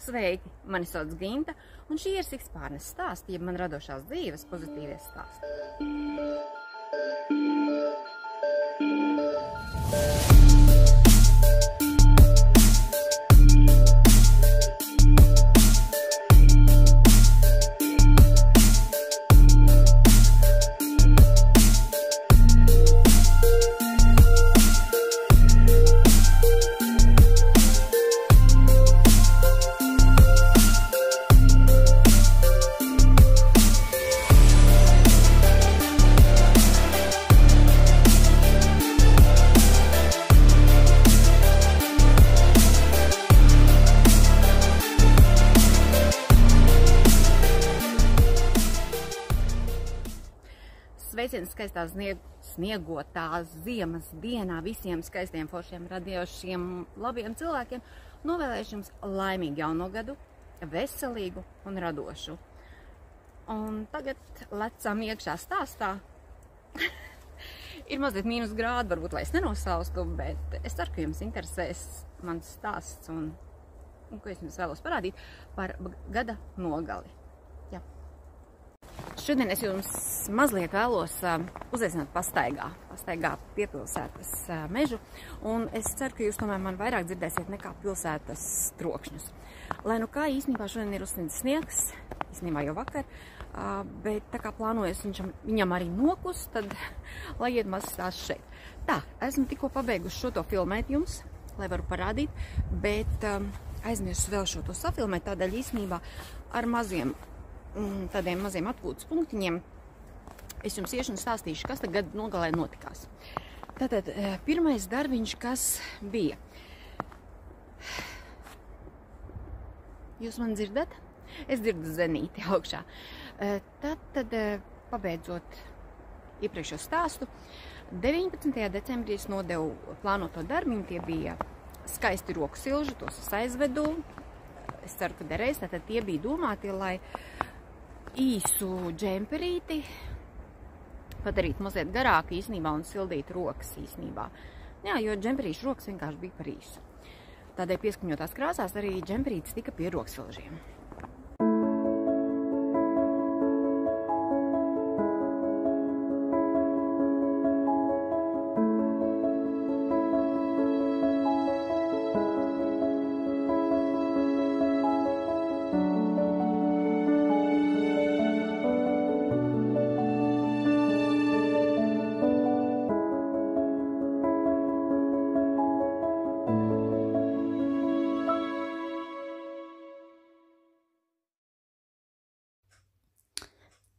Sveiki, mani sauc Ginta, un šī ir Sikspārnes stāsti, jeb man radošās dzīves pozitīvie stāsti. Sveiciens skaistā sniegotā ziemas dienā visiem skaistiem, foršiem, radiošiem, labiem cilvēkiem. Novēlēšu jums laimīgu jauno gadu, veselīgu un radošu. Un tagad lecam iekšā stāstā. Ir mazliet mīnus grādi, varbūt, lai es nenosaustu, bet es ceru, ka jums interesēs mans stāsts un ko es jums vēlos parādīt par gada nogali. Šodien es jums mazliet vēlos uzaicināt pastaigā piepilsētas mežu, un es ceru, ka jūs tomēr man vairāk dzirdēsiet nekā pilsētas trokšņus. Lai nu kā, īstenībā šodien ir uzsniedzis sniegs, īstenībā jau vakar, bet tā kā plānojas viņam arī nokus, tad lai iet maz stāsts šeit. Tā, esmu tikko pabeigusi šo to filmēt jums, lai varu parādīt, bet aizmirsu vēl šo to safilmēt, tādēļ īstenībā ar tādiem maziem atpūtas punktiņiem es jums iešu un stāstīšu, kas tagad nogalē notikās. Tātad, pirmais darbiņš, kas bija. Jūs man dzirdat? Es dzirdu zenīti augšā. Tad, pabeidzot iepriekšo stāstu, 19. decembrī es nodevu plānoto darbiņu, tie bija skaisti roku silži, tos es aizvedu. Es ceru, ka derēs, tātad tie bija domāti, lai īsu džemperīti padarīt mazliet garāku īsnībā un sildīt rokas īsnībā. Jā, jo džemperīšu rokas vienkārši bija par īsu. Tādēļ pieskaņotās krāsās arī džemperītis tika pie roksilžiem.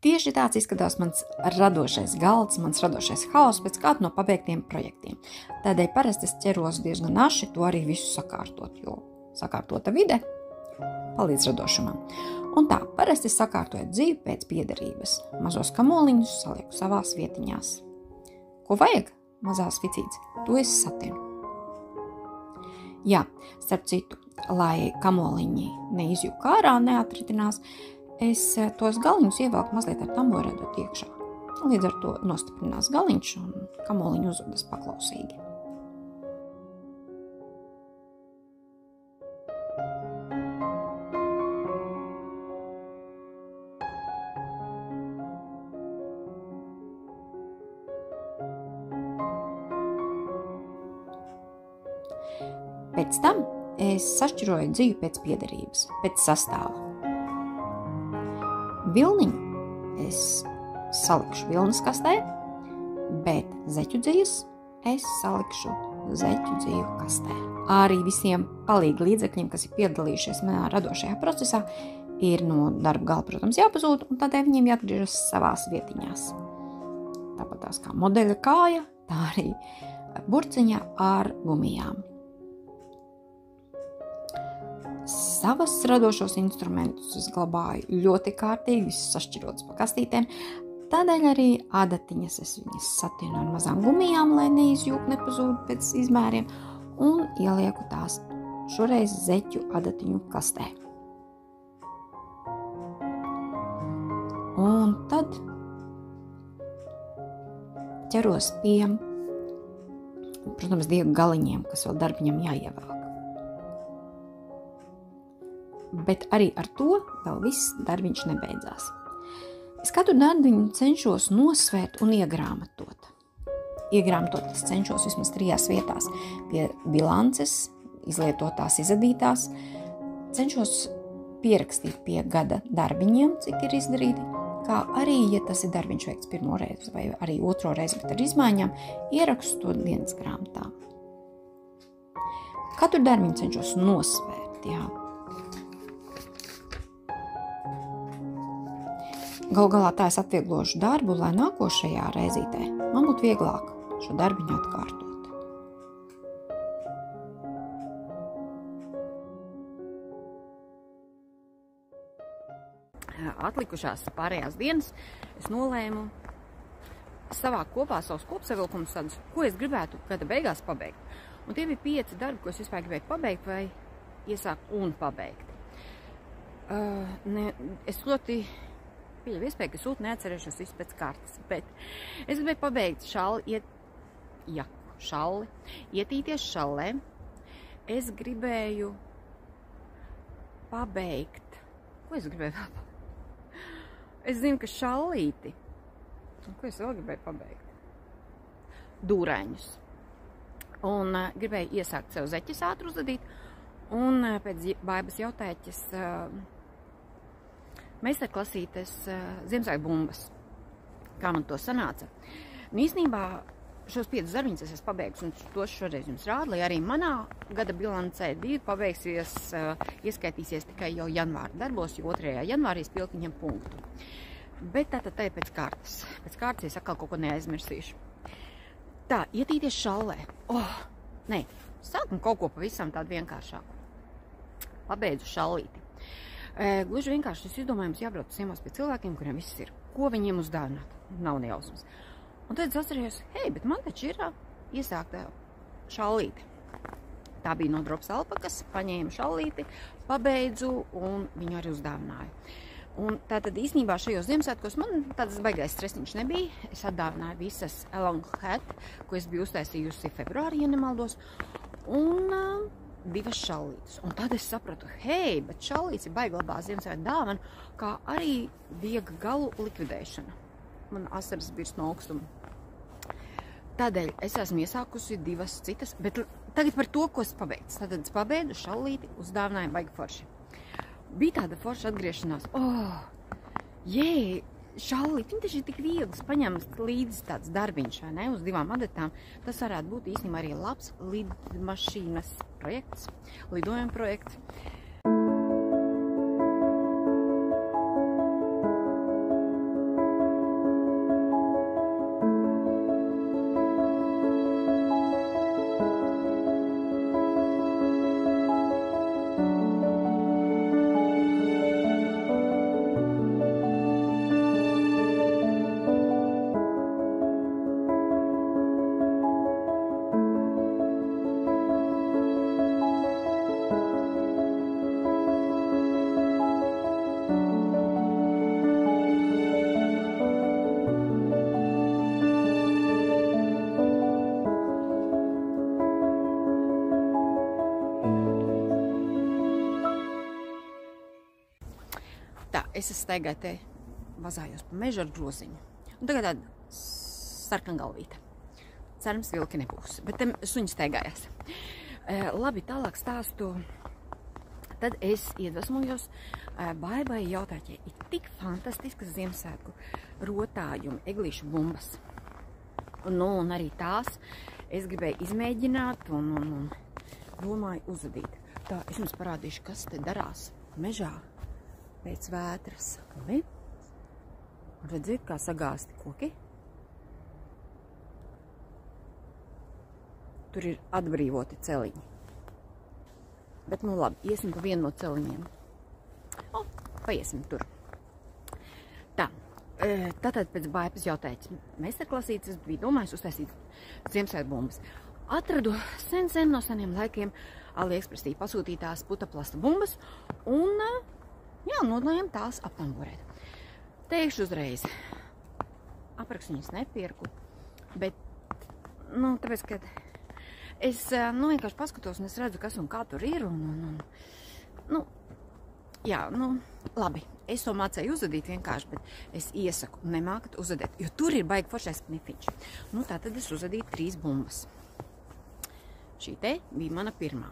Tieši tāds izskatās mans radošais galds, mans radošais hauss pēc kāda no pabeigtiem projektiem. Tādēļ parasti es ķeros diezgan aši to arī visu sakārtot, jo sakārtota vide palīdz radošumam. Un tā, parasti es sakārtoju dzīvi pēc piederības. Mazos kamoliņus salieku savās vietiņās. Ko vajag? Mazās ficītes. To es satinu. Jā, starp citu, lai kamoliņi neizjuk ārā, neatritinās, es tos galiņus ievelku mazliet ar tambori iedot iekšā. Līdz ar to nostiprinās galiņš un kamoliņi uzvedas paklausīgi. Pēc tam es sašķiroju dzīvi pēc piederības, pēc sastāva. Vilniņu es salikšu vilnas kastē, bet zeķu dzijas es salikšu zeķu dziju kastē. Arī visiem palīga līdzekļiem, kas ir piedalījušies manā radošajā procesā, ir no darba gala, protams, jāpazūd, un tādēļ viņiem jāatgriežas savās vietiņās. Tāpat tās kā modeļa kāja, tā arī burciņa ar gumijām. Savas radošos instrumentus es glabāju ļoti kārtīgi, visus sašķirotus pa kastītēm. Tādēļ arī adatiņas es viņas satinu ar mazām gumijām, lai neizjūk, nepazūd pēc izmēriem, un ielieku tās šoreiz zeķu adatiņu kastē. Un tad ķeros pie, protams, diegu galiņiem, kas vēl darbiņam jāievelk. Bet arī ar to vēl viss darbiņš nebeidzās. Es katru darbiņu cenšos nosvērt un iegrāmatot. Iegrāmatot es cenšos vismaz 3 vietās. Pie bilances, izlietotās, izadītās. Cenšos pierakstīt pie gada darbiņiem, cik ir izdarīti, kā arī, ja tas ir darbiņš veikts pirmo reizi vai arī otro reizi, bet ar izmaiņām, ierakstu to dienas grāmatā. Katru darbiņu cenšos nosvērt, jā. Galu galā tā es atvieglošu darbu, lai nākošajā reizītē man būtu vieglāk šo darbiņu atkārtot. Atlikušās pārējās dienas es nolēmu savākt kopā savus kopsavilkumus tādus, ko es gribētu gada beigās pabeigt. Un tie bija 5 darbi, ko es vispār gribēju pabeigt vai iesākt un pabeigt. Es ļoti pieļauju iespēju, ka es ļoti neatcerēšos visu pēc kārtas, bet es gribēju pabeigt šalli, ietīties šallē. Es gribēju pabeigt, ko es gribēju pabeigt? Es zinu, ka šallīti, un ko es vēl gribēju pabeigt? Dūrēņus. Un gribēju iesākt sev zeķes ātri uzadīt, un pēc Baibas jautēķes meistarklasītes Ziemassvētku bumbas. Kā man to sanāca? Un īstenībā šos 5 darbiņus es esmu pabeigusi, un tos šoreiz jums rādu, lai arī manā gada bilancē 2 pabeigsies, ieskaitīsies tikai jau janvāra darbos, jo 2. janvārī es pieliku viņam punktu. Bet tātad tā ir pēc kārtas. Pēc kārtas es atkal kaut ko neaizmirsīšu. Tā, ietīties šallē. Sākam kaut ko pavisam tādu vienkāršāku. Pabeidzu šallīti. Gluži vienkārši es izdomāju, mums jābrauc ciemos pie cilvēkiem, kuriem viss ir. Ko viņiem uzdāvināt? Nav nejausmas. Un tad es atcerējos, bet man taču ir iesākta šallīti. Tā bija no Drops alpakas, paņēmu šallīti, pabeidzu un viņu arī uzdāvināju. Un tātad īstenībā šajos Ziemassvētkos man tāds baigais stresiņš nebija. Es atdāvināju visas Along Hat, ko es biju uztaisījusi februārī, ja nemaldos, un 2 šallītes. Un tad es sapratu, bet šallītes ir baigi labā Ziemassvētku dāvana, kā arī viega galu likvidēšana. Man asaras birs no augstuma. Tādēļ es esmu iesākusi 2 citas, bet tagad par to, ko es pabeidzu. Tad es pabeidzu šallīti, uzdāvināju baigi forši. Bija tāda forša atgriešanās. Šallīti, viņi taču ir tik viegls, paņemt līdzi tāds darbiņš, vai ne, uz 2 adetām. Tas varētu būt īstenībā arī labs lidmašīnas projekts, lidojuma projekts. Es staigāju te, vazājos pa mežu ar groziņu. Un tagad tāda sarkangalvīta. Cerams, vilki nebūs, bet te suņi staigājās. Labi, tālāk stāstu. Tad es iedvesmojos, Baibai jautāķē ir tik fantastiskas Ziemassvētku rotājumi, eglīšu bumbas. Un arī tās es gribēju izmēģināt un domāju uzadīt. Tā, es jums parādīšu, kas te darās mežā pēc vētras. Redziet, kā sagāsti koki. Tur ir atbrīvoti celiņi. Bet, labi, iesim pa vienu no celiņiem. Paiesim tur. Tā, tātad pēc Baipas jautājas meistarklasītes es biju domājis uztaisīt Ziemassvētku bumbas. Atradu sen no seniem laikiem AliExpressī pasūtītās putaplasta bumbas un nolējam tās aptamborēt. Teikšu uzreiz, aprakstu viņas nepirku, bet, tāpēc, ka es, vienkārši paskatos un es redzu, kas un kā tur ir, Jā, nu, labi. Es to mācēju uzadīt vienkārši, bet es iesaku nemākat uzadēt, jo tur ir baigi foršais knifiņš. Nu, tā tad es uzadīju 3 bumbas. Šī te bija mana pirmā.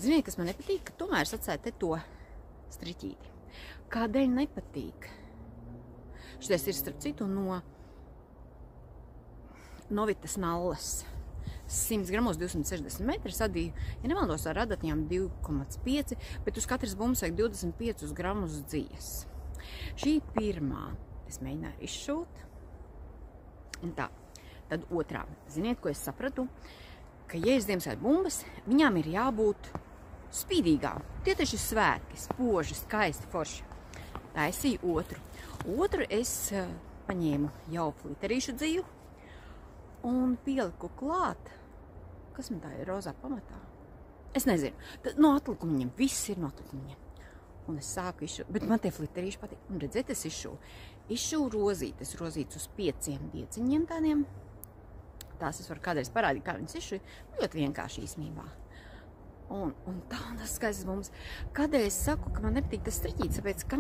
Ziniet, kas man nepatīk, ka tomēr es atsēju te to striķīti. Kādēļ nepatīk? Šitais ir starp citu no Novitas nalles. 100 gramos 260 metri sadīju, ja nemaldos ar adatņām 2,5, bet uz katras bumbas vajag 25 gramus dzīves. Šī pirmā es mēģināju izšūt. Un tā. Tad otrā. Ziniet, ko es sapratu? Ka, ja es Ziemassvētku bumbas, viņām ir jābūt spīdīgām. Tie taču ir svētki, spoži, skaisti, forši. Taisīju otru. Otru es paņēmu jau fliterīšu dzīvu un pieliku klāt. Kas man tā ir rozā pamatā? Es nezinu. Tad no atlikumiņiem. Viss ir no atlikumiņiem. Un es sāku izšūt. Bet man tie fliterīši patīk. Un redziet, es izšūju. Izšūju rozītes. Rozītes uz 5 dieciņiem tādiem. Tās es varu kādreiz parādīt, kā viņas izšūju. Ļoti vienkārši īsnībā. Un tādas skaistas bumbas. Kādēļ es saku, ka man nepatīk tas striķīts? Tāpēc, ka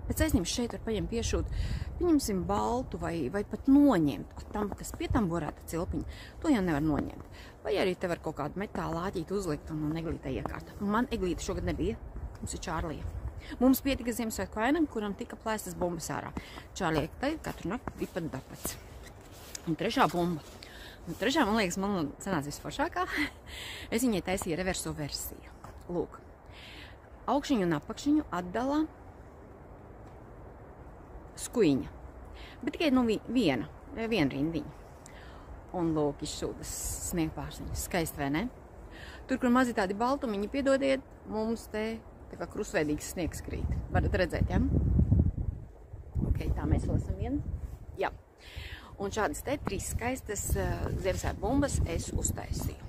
pēc aizņems šeit var paņemt piešūt, pieņemsim baltu vai pat noņemt. Tam, kas pietamborēta cilpiņa, to jau nevar noņemt. Vai arī te var kaut kādu metāla āķīti uzlikt un eglītē iekārt. Man eglīte šogad nebija. Mums ir Čārlija. Mums pietika Ziemassvētku vainam, kuram tika plēstas bumbas ārā. Čārlija te katru nakti bija pat dapats. Un trešā bumba. Un trešā, man liekas, man sanāca visforšākā. Es viņai taisīju reverso versiju. Lūk. Augšņu un apakšņu atdala skuiņa. Bet tikai no viena rindiņa. Un lūk, izšūtas sniegpārziņas. Skaisti, vai ne? Tur, kur mazi tādi baltumiņi, piedodiet, mums te tā kā krustveidīgs sniegs krīt. Varat redzēt, ja? Ok, tā mēs vēl esam vienu. Jā. Un šādas te 3 skaistas Ziemassvētku bumbas es uztaisīju.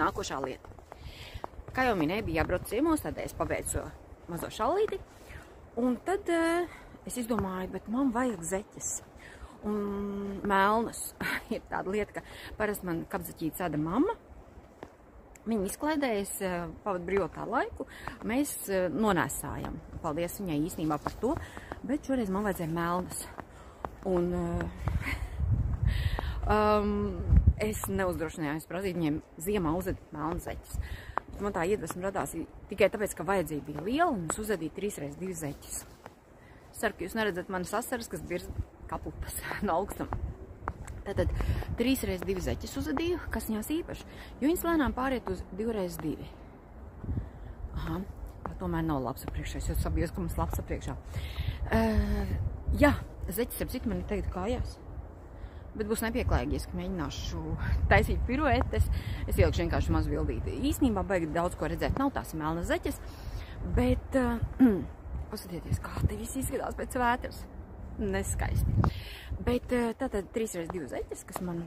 Nākošā lieta. Kā jau minēju, bija jābrauc ciemos, tad es pabeidzu mazo šallīti. Un tad es izdomāju, bet man vajag zeķes. Un melnas ir tāda lieta, ka parasti man kapzaķīti sēda mamma. Viņa izklaidējas, pavad brīvotā laiku, mēs nonēsājam. Paldies viņai īstenībā par to, bet šoreiz man vajadzēja melnas. Un es neuzdrošinājos prasīt viņiem ziemā uzadīt melnas zeķes. Man tā iedvesma radās tikai tāpēc, ka vajadzība bija liela un es uzadīju 3x2 zeķes. Ceru, ka jūs neredzat manas asaras, kas birz kapupas no augstuma. Tātad 3x2 zeķes uzadīju, kas viņās īpaši, jo viņas lēnām pāriet uz 2x2. Aha, tā tomēr nav labs apriekšā, es jau sabijos, ka mums labs apriekšā. Jā, zeķes ap citu man ir tagad kājās. Bet būs nepieklājīgies, ka mēģināšu taisīt piruetes. Es ielikšu vienkārši mazu bildīti. Īstenībā baigi daudz ko redzēt. Nav tās melnas zeķes, bet paskatieties, kā te viss izskatās pēc vētras. Neskaisti. Bet tātad 3x2 zeķes, kas man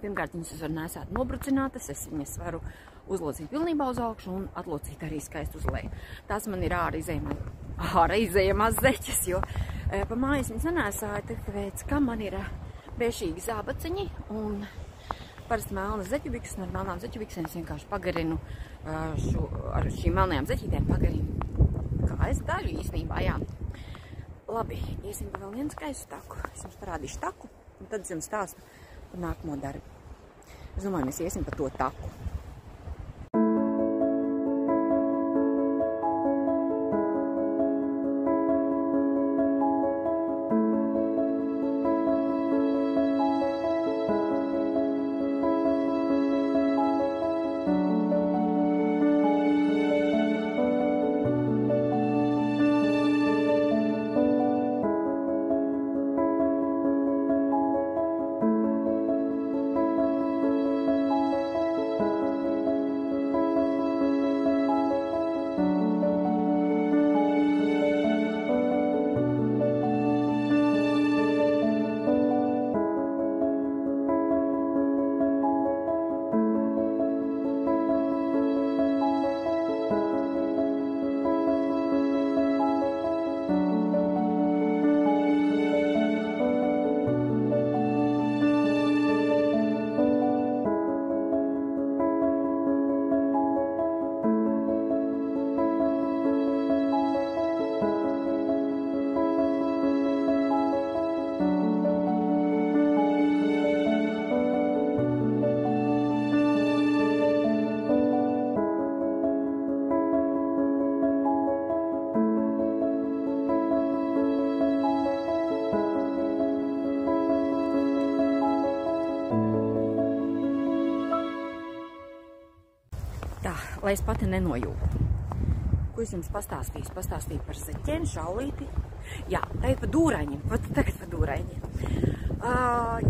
pirmkārt viņas var nesāt nobrucinātas, es viņas varu uzlocīt pilnībā uz augšu un atlocīt arī skaisti uz leju. Tās man ir ārā izējamās zeķes, jo pa mājas viņas nenēsāju, tāpēc, ka man ir bēšīgi zābaciņi un parasti melnas zeķubiksas, un ar melnām zeķubiksēm es vienkārši pagarinu ar šīm melnajām zeķītēm pagarinu kājas daļu īstenībā, jā. Labi, iesim pa vēl vienu skaistu taku. Es jums parādīšu taku, un tad es jums stāstu par nākamo darbu. Es domāju, mēs iesim pa to taku. lai es pati nenojūtu. Ko es jums pastāstīju? Pastāstīju par zeķēnu, šaulīti. Jā, tagad par dūraņiem. Tagad par dūraņiem.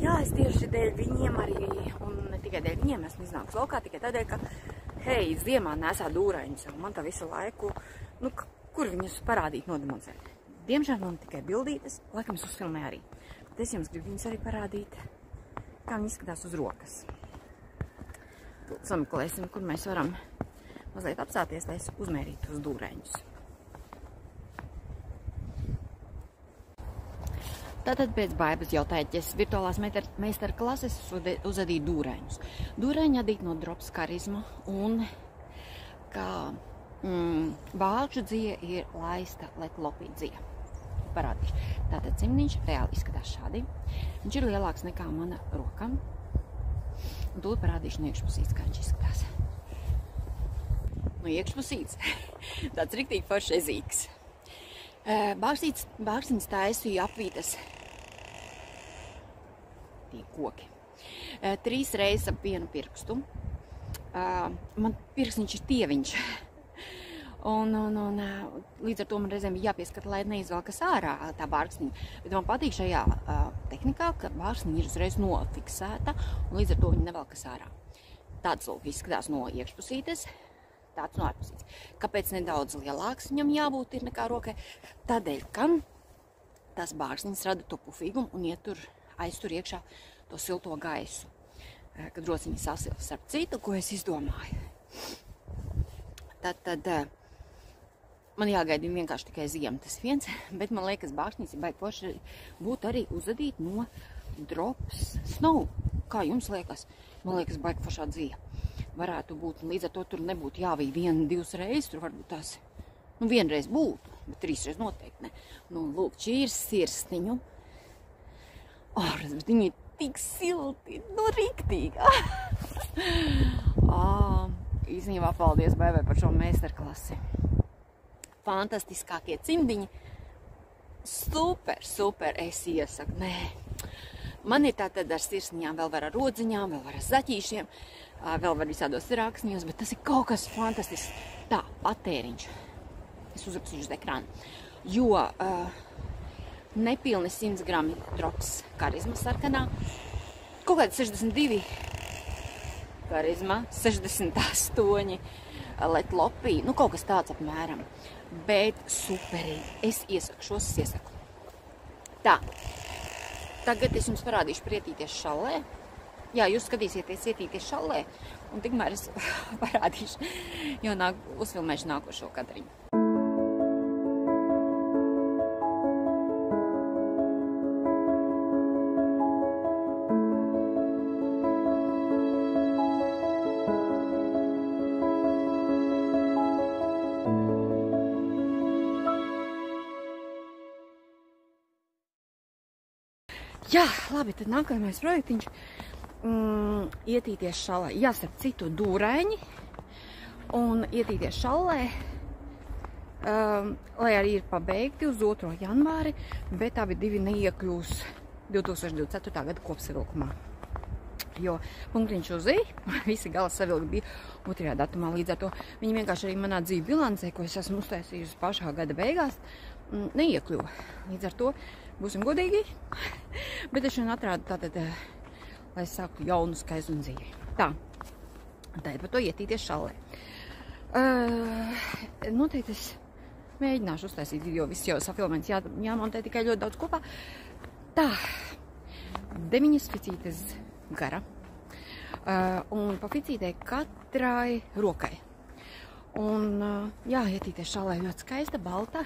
Jā, es tieši dēļ viņiem arī, un ne tikai dēļ viņiem, esmu iznākus laukā, tikai tādēļ, ka, hei, ziemā nesā dūraņus, un man tā visu laiku, nu, kur viņus parādīt, nodemonstrēt. Diemžēl man tikai bildītes, laikam es uzfilmēju arī. Bet es jums gribu viņus arī parādīt, kā viņi izskatās uz rokas. Sameklēsim, kur mēs varam mazliet apstāties, lai es uzmērītu uz dūraņus. Tātad pēc Baibas jautājas virtuālās meistarklases uzadīja dūraņus. Dūraņi adīt no drops karizma un kā vālču dzija ir laista letlopī dzija. Parādīšu. Tātad cimdiņš reāli izskatās šādi. Viņš ir lielāks nekā mana roka. Un tūlīt parādīšu no iekšpusītes, kā viņš izskatās. No iekšpusītes. Tāds riktīgi foršs ezīgs. Bārstīņas taisīju apvītas tie koki. 3 reizes ap vienu pirkstu. Man pirkstiņš ir tieviņš. Un līdz ar to man reizēm bija jāpieskata, lai neizvelkas ārā tā bārkstiņa. Bet man patīk šajā tehnikā, ka bārkstiņa ir uzreiz nofiksēta, un līdz ar to viņa nevelkas ārā. Tāds lūk izskatās no iekšpusītes. Tāds no ārpusītes. Kāpēc nedaudz lielāks viņam jābūt ir nekā rokai? Tādēļ, ka tās bārkstiņas rada to pufīgumu un aiztur iekšā to silto gaisu, kad rociņi sasilst. Ar citu, ko es izdomāju. Tad man jāgaida vienkārši tikai ziema, tas viens, bet man liekas, bārkstiņas ir baigi forši būt arī uzadīt no drops snow. Kā jums liekas? Man liekas, baigi foršā dzija. Varētu būt, un līdz ar to tur nebūtu jāvij 1-2 reizes, tur varbūt tās, nu, 1 reiz būtu, bet 3 reizes noteikti ne. Nu, lūk, šī ir sirsniņu. Bet viņi ir tik silti, nu, riktīgi. Īstenībā paldies Baibai par šo meistarklasi. Fantastiskākie cimdiņi. Super, es iesaku, nē. Man ir tātad ar sirsniņām, vēl var ar rodziņām, vēl var ar zaķīšiem, vēl var visādos rāksņos, bet tas ir kaut kas fantastisks. Tā, patēriņš. Es uzrakstīšu uz ekrānu. Jo nepilni 100 grami drops karizma sarkanā, kaut kādi 62 karizma, 68 letlopī, nu kaut kas tāds apmēram. Bet superīgi. Es iesaku šos, Tā. Tagad es jums parādīšu prietīties šallē. Jā, jūs skatīsieties ietīties šallē, un tikmēr es parādīšu, jo uzfilmēšu nākošo kadriņu. Jā, labi, tad nākamais projektiņš. Ietīties šallē. Jā, starp citu dūraini un ietīties šallē, lai arī ir pabeigti uz 2. janvāri, bet abi divi neiekļūs 2024. gada kopsavilkumā. Jo punktiņš uzzīja, visi gala savilki bija 2. datumā, līdz ar to viņi vienkārši arī manā dzīvi bilancē, ko es esmu uztaisījusi pašā gada beigās, neiekļuva. Līdz ar to būsim godīgi, bet es šodien atrādu tātad, lai es sāktu jaunu skaistu dzīvi. Tā ir par to ietīties šallē. Noteikti es mēģināšu uztaisīt video, viss jau safilmēts, jāmontē tikai ļoti daudz kopā. Tā, 9 ficītes gara, un pa ficītei katrai rokai. Un, jā, ietīties šallē ļoti skaista, balta,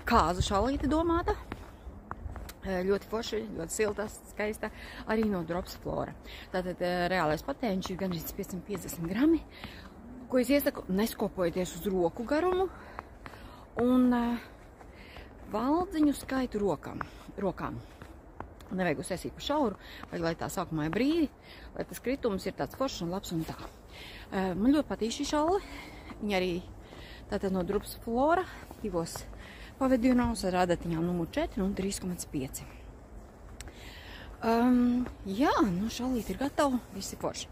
kāzu šallīte domāta. Ļoti forši, ļoti silta, skaista, arī no drops flora. Tātad reālais patēriņš ir gandrīz 550 grami, ko es iesaku neskopojieties uz roku garumu un valdziņu skaitu rokām. Nevajag uztaisīt pa šauru, vajag, lai tā sākumā ir brīdi, lai tas kritums ir tāds foršs un labs un tā. Man ļoti patīk šī šaule. Viņa arī tātad no drops flora, 2 pavedienos ar adatiņām numur 4 un 3,5. Jā, nu šallīt ir gatava, visi forši.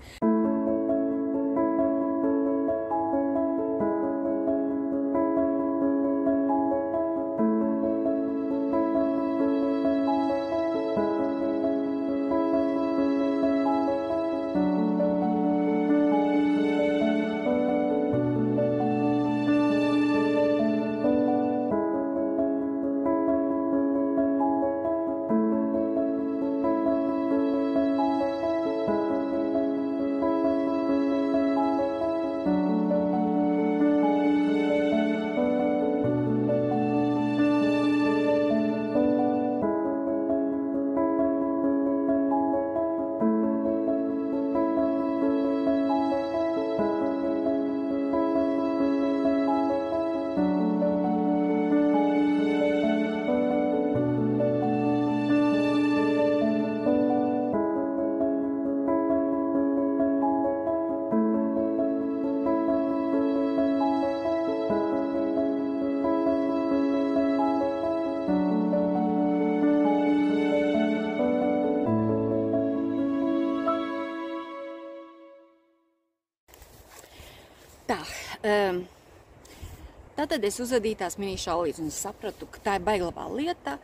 Tātad es uzvadīju tās mini šallītes un sapratu, ka tā ir baigla labā lieta,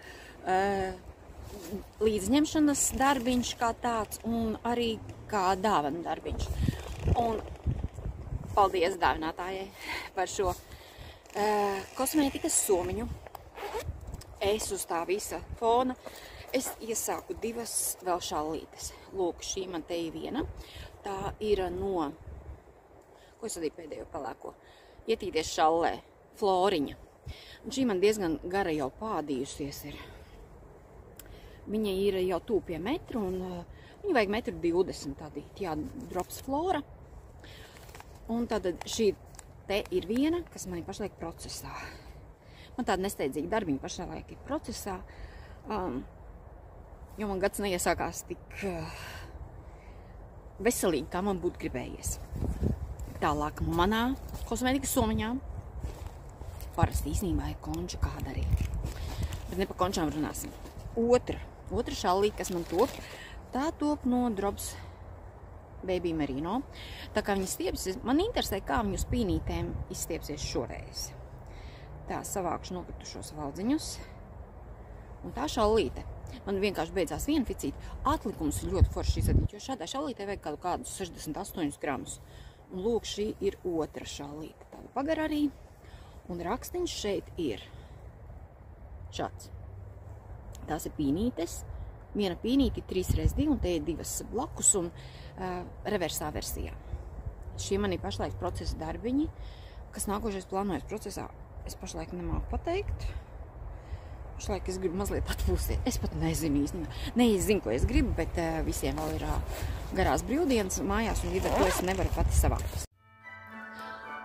līdzņemšanas darbiņš kā tāds un arī kā dāvanu darbiņš. Un paldies dāvinātājai par šo kosmētikas somiņu. Es uz tā visa fona iesāku 2 vēl šallītes. Lūk, šī man te ir viena. Tā ir no, ko es vadīju pēdējo pelēko, ietīties šallē, Floriņa. Un šī man diezgan gara jau pādījusies ir. Viņa ir jau tūp pie metru un viņa vajag 1,20 m tādi, jā, drops Flora. Un tad šī te ir viena, kas man ir pašlaik procesā. Man tāda nesteidzīga darbiņa pašlaik ir procesā, jo man gads neiesākās tik veselīgi, kā man būtu gribējies. Tālāk manā kosmētikas somiņā parasti īstenībā ir konča kāda arī. Bet ne par končām runāsim. Otra šallīte, kas man top, tā top no Drops Baby Merino. Tā kā viņi stiepsies, man interesē, kā viņu spīnītēm izstiepsies šoreiz. Tā savākšu nokritušos valdziņus. Un tā šallīte. Man vienkārši beidzās viena ficīte. Atlikums ir ļoti forši izadīt, jo šādā šallītē vajag kādus 68 gramus. Un lūk, šī ir otra šallīte. Tāda pagara arī. Un rakstiņš šeit ir šāds. Tās ir pīnītes. Viena pīnīte ir 3x2 un te ir 2 blakus un reversā versijā. Šie man ir pašlaik procesa darbiņi, kas nākošais plānojas procesā. Es pašlaik nemāku pateikt. Pašlaik es gribu mazliet atpūsties. Es pat nezinu īstenībā. Nezinu, ko es gribu, bet visiem vēl ir garās brīvdienas mājās un līdz ar to es nevaru pati savākt.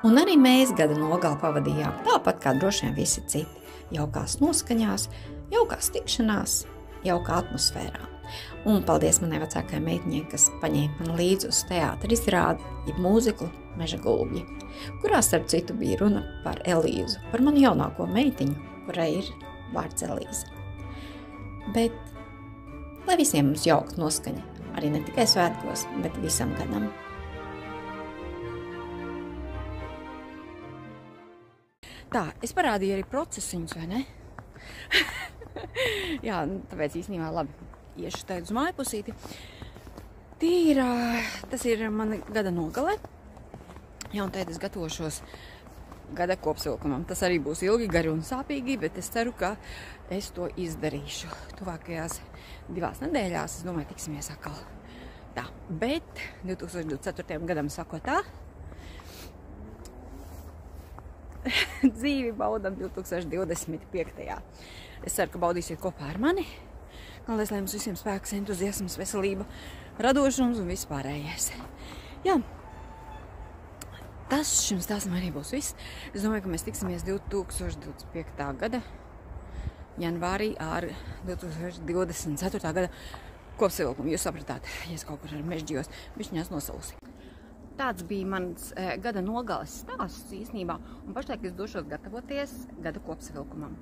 Un arī mēs gada nogali pavadījām tāpat kā droši vien visi citi. Jaukās noskaņās, jaukās tikšanās, jaukā atmosfērā. Un paldies manai vecākajai meitiņai, kas paņēma mani līdzi uz teātra izrādi, jeb mūziklu Meža gulbji, kurā starp citu bija runa par Elīzu, par manu jaunāko meitiņu, kurai ir vārds Elīza. Bet, lai visiem mums jauka noskaņa, arī ne tikai svētkos, bet visam gadam. Tā, es parādīju arī procesiņus, vai ne? Jā, tāpēc īstenībā labi iešu tagad uz mājpusīti. Tas ir mana gada nogale. Jā, un tagad es gatavošos gada kopsavilkumam. Tas arī būs ilgi, gari un sāpīgi, bet es ceru, ka es to izdarīšu. Tuvākajās 2 nedēļās, es domāju, tiksimies atkal. Tā, bet 2024. gadam sakot tā, dzīvi baudam 2025. Es ceru, ka baudīsiet kopā ar mani. Galvenais, lai mums visiem spēks, entuziasms, veselība, radošums un vispārējais. Jā, tas šim stāstam arī būs viss. Es domāju, ka mēs tiksimies 2025. gada janvārī ar 2024. gada kopsavilkumu. Jūs sapratāt, ja es kaut kur ar mežģījos, bišķiņās nosalusi. Tāds bija mans gada nogales stāsts īstenībā, un pašlaik es došos gatavoties gada kopsavilkumam.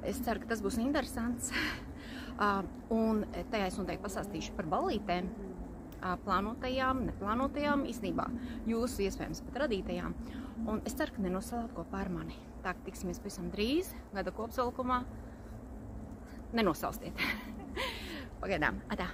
Es ceru, ka tas būs interesants, un tajā es noteikti pastāstīšu par ballītēm, plānotajām, neplānotajām, īstenībā jūsu iespējams pat radītajām, un es ceru, ka nenosalāt kopā ar mani. Tā, ka tiksimies pavisam drīz gada kopsavilkumā. Nenosalstiet. Pagaidām, atā!